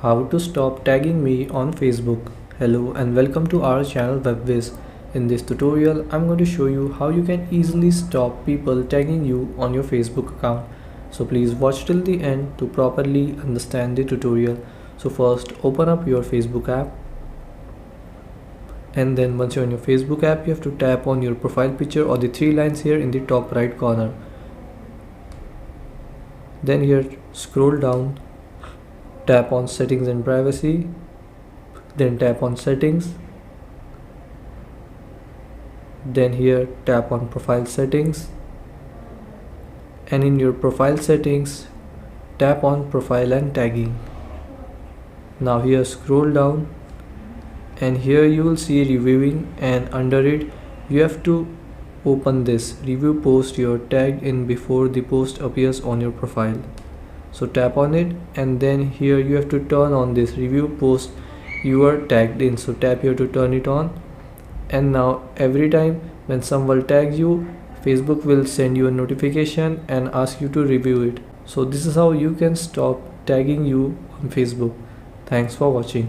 How to stop tagging me on Facebook. Hello and welcome to our channel Whizz. In this tutorial, I'm going to show you how you can easily stop people tagging you on your Facebook account. So please watch till the end to properly understand the tutorial. So first, open up your Facebook app. And then once you're on your Facebook app, you have to tap on your profile picture or the three lines here in the top right corner. Then here, scroll down. Tap on settings and privacy, then tap on settings, then here tap on profile settings, and in your profile settings tap on profile and tagging. Now here scroll down and here you will see reviewing, and under it you have to open this review post you're tagged in before the post appears on your profile. So tap on it, and then here you have to turn on this review post you are tagged in. So tap here to turn it on, and now every time when someone tags you, Facebook will send you a notification and ask you to review it. So this is how you can stop tagging you on Facebook. Thanks for watching.